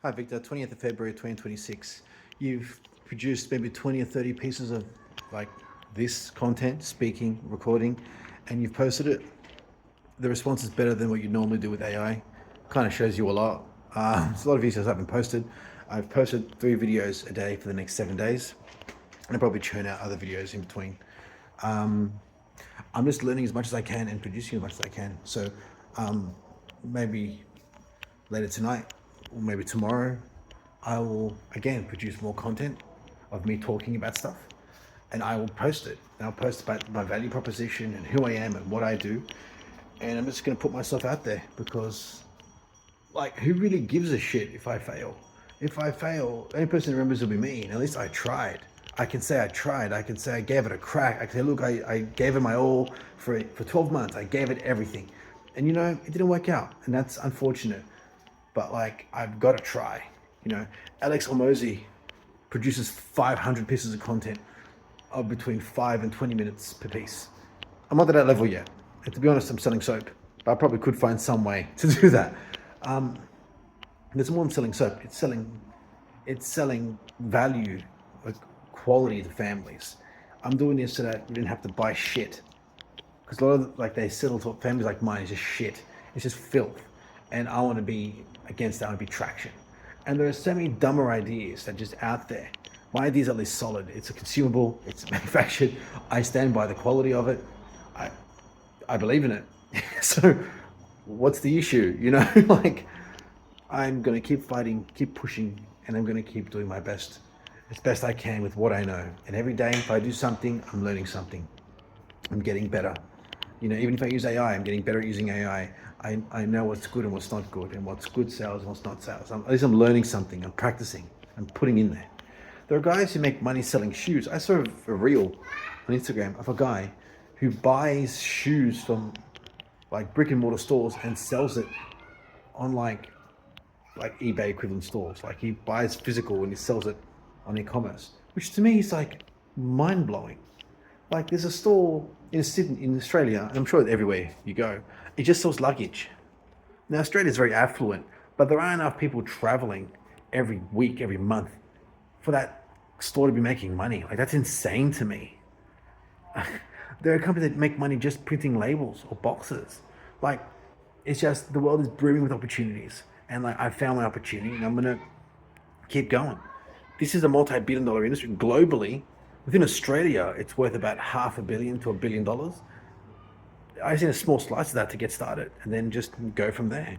Hi, Victor. 20th of February 2026. You've produced maybe 20 or 30 pieces of like this content, speaking, recording, and you've posted it. The response is better than what you normally do with AI. Kind of shows you a lot. There's a lot of videos I haven't posted. I've posted 3 videos a day for the next 7 days, and I'll probably churn out other videos in between. I'm just learning as much as I can and producing as much as I can. So maybe later tonight or maybe tomorrow, I will again produce more content of me talking about stuff, and I will post it. And I'll post about my value proposition and who I am and what I do. And I'm just going to put myself out there because, like, who really gives a shit if I fail? If I fail, the only person who remembers will be me. And at least I tried. I can say I tried. I can say I gave it a crack. I can say, look, I gave it my all for 12 months. I gave it everything. And, it didn't work out. And that's unfortunate. But, like, I've got to try. Alex Hormozi produces 500 pieces of content of between 5 and 20 minutes per piece. I'm not at that level yet. And to be honest, I'm selling soap. But I probably could find some way to do that. There's more than selling soap. It's selling value, like quality to families. I'm doing this so that we didn't have to buy shit. Because a lot of they settle to families like mine is just shit. It's just filth. And I want to be against that. I want to be traction. And there are so many dumber ideas that are just out there. My idea is at least solid. It's a consumable. It's manufactured. I stand by the quality of it. I believe in it. So what's the issue? Like, I'm going to keep fighting, keep pushing, and I'm going to keep doing my best as best I can with what I know. And every day, if I do something, I'm learning something. I'm getting better. Even if I use AI, I'm getting better at using AI. I know what's good and what's not good, and what's good sales and what's not sales. At least I'm learning something. I'm practicing. I'm putting in there. There are guys who make money selling shoes. I saw a reel on Instagram of a guy who buys shoes from like brick and mortar stores and sells it on like eBay equivalent stores. Like, he buys physical and he sells it on e-commerce, which to me is like mind blowing. Like, there's a store in Sydney, in Australia, and I'm sure everywhere you go, it just sells luggage. Now, Australia's very affluent, but there aren't enough people traveling every week, every month for that store to be making money. Like, that's insane to me. There are companies that make money just printing labels or boxes. Like, it's just, the world is brimming with opportunities. And like, I found my opportunity and I'm going to keep going. This is a multi-billion-dollar industry globally. Within Australia, it's worth about $500 million to $1 billion. I seen a small slice of that to get started and then just go from there.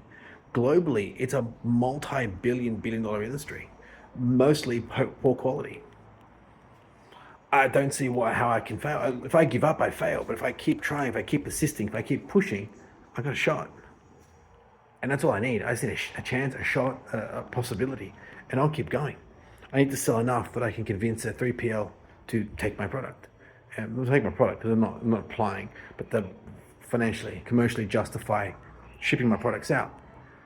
Globally, it's a multi-billion-dollar industry, mostly poor quality. I don't see how I can fail. If I give up, I fail. But if I keep trying, if I keep persisting, if I keep pushing, I got a shot. And that's all I need. I just need a chance, a shot, a possibility, and I'll keep going. I need to sell enough that I can convince a 3PL to take my product. And they'll take my product because I'm not applying, but they'll financially, commercially justify shipping my products out.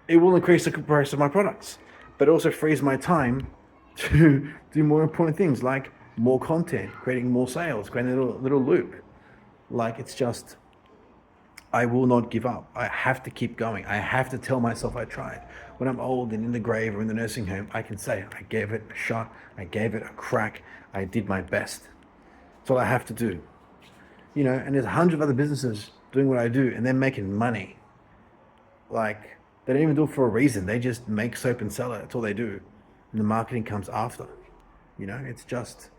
It will increase the price of my products, but it also frees my time to do more important things like more content, creating more sales, creating a little loop. Like, it's just, I will not give up. I have to keep going. I have to tell myself I tried. When I'm old and in the grave or in the nursing home, I can say I gave it a shot. I gave it a crack. I did my best. That's all I have to do. And there's 100 other businesses doing what I do, and they're making money. Like, they don't even do it for a reason. They just make soap and sell it. That's all they do. And the marketing comes after. It's just,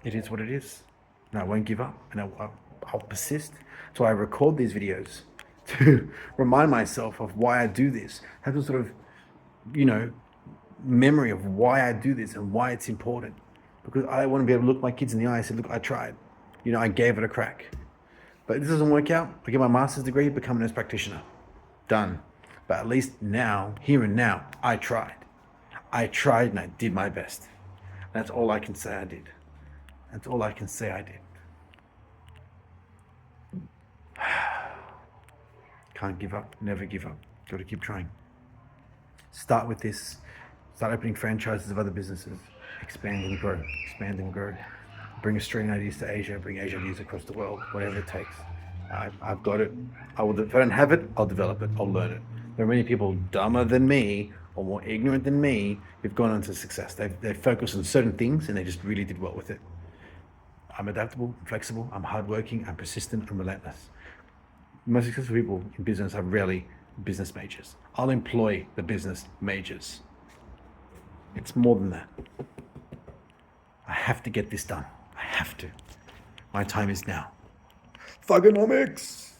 it is what it is. And I won't give up. And I'll persist. So I record these videos to remind myself of why I do this. Have some sort of, memory of why I do this and why it's important. Because I want to be able to look my kids in the eye and say, look, I tried. I gave it a crack. But if this doesn't work out, I get my master's degree, become a nurse practitioner. Done. But at least now, here and now, I tried. I tried and I did my best. That's all I can say I did. That's all I can say I did. Can't give up, never give up. Got to keep trying. Start with this. Start opening franchises of other businesses. Expand and grow. Expand and grow. Bring Australian ideas to Asia. Bring Asian ideas across the world. Whatever it takes. I've got it. If I don't have it, I'll develop it. I'll learn it. There are many people dumber than me or more ignorant than me who've gone on to success. They've focused on certain things and they just really did well with it. I'm adaptable, flexible, I'm hardworking, I'm persistent, I'm relentless. Most successful people in business are rarely business majors. I'll employ the business majors. It's more than that. I have to get this done. I have to. My time is now. Thugonomics!